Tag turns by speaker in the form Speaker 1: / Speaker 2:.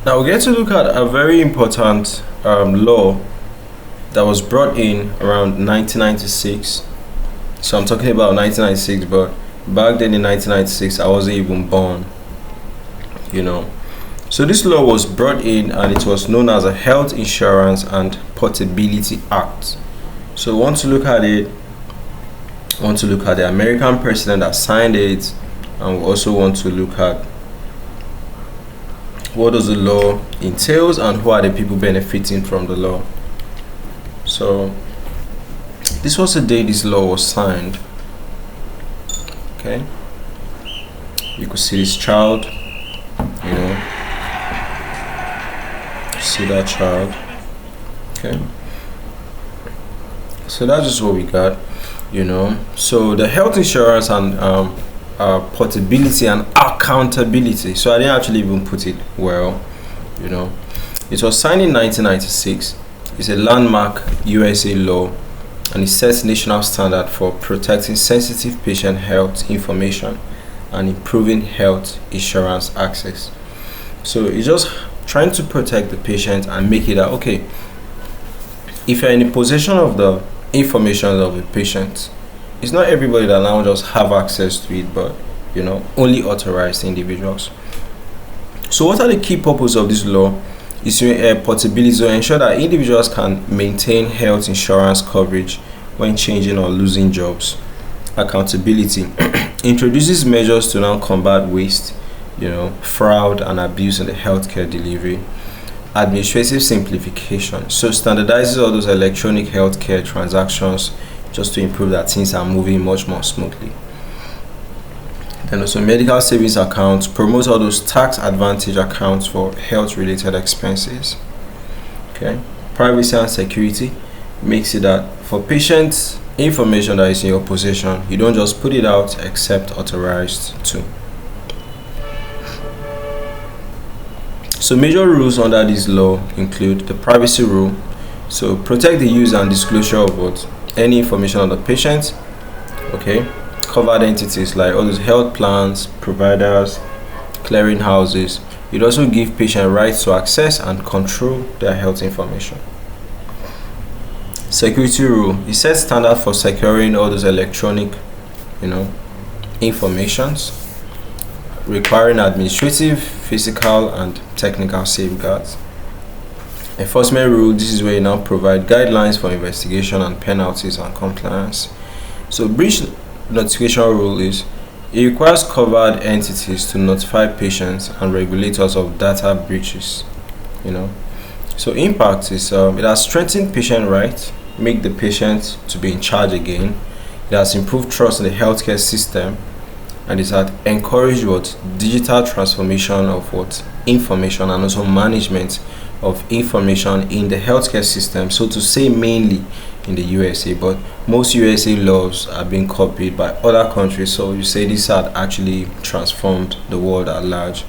Speaker 1: Now we get to look at a very important law that was brought in around 1996. So I'm talking about 1996, but back then in 1996, I wasn't even born. So this law was brought in, and it was known as a Health Insurance and Portability Act. So we want to look at it. Want to look at the American president that signed it, and we also want to look at what does the law entails and who are the people benefiting from the law. So this was the day this law was signed. Okay, you could see this child, see that child. Okay, so that's just what we got. So the health insurance and portability and accountability. So I didn't actually even put it well. It was signed in 1996. It's a landmark USA law, and it sets national standard for protecting sensitive patient health information and improving health insurance access. So it's just trying to protect the patient and make it that, okay, if you're in the possession of the information of the patient, it's not everybody that now just have access to it, but only authorized individuals. So what are the key purposes of this law? Is to portability, to ensure that individuals can maintain health insurance coverage when changing or losing jobs. Accountability introduces measures to now combat waste, fraud and abuse in the healthcare delivery. Administrative simplification, so standardizes all those electronic healthcare transactions just to improve that things are moving much more smoothly. Then also medical savings accounts, promotes all those tax advantage accounts for health related expenses. Okay, privacy and security makes it that for patients information that is in your possession, you don't just put it out except authorized to. So major rules under this law include the privacy rule. So protect the use and disclosure of what any information on the patient. Okay, covered entities like all those health plans, providers, clearing houses. It also gives patient rights to access and control their health information. Security rule. It sets standard for securing all those electronic, informations, requiring administrative, physical, and technical safeguards. Enforcement rule. This is where you now provide guidelines for investigation and penalties and compliance. So breach notification rule is it requires covered entities to notify patients and regulators of data breaches. So impact is it has strengthened patient rights, make the patient to be in charge again. It has improved trust in the healthcare system, and it has encouraged what digital transformation of what information and also management of information in the healthcare system. So to say mainly in the USA, but most USA laws are being copied by other countries. So you say this had actually transformed the world at large.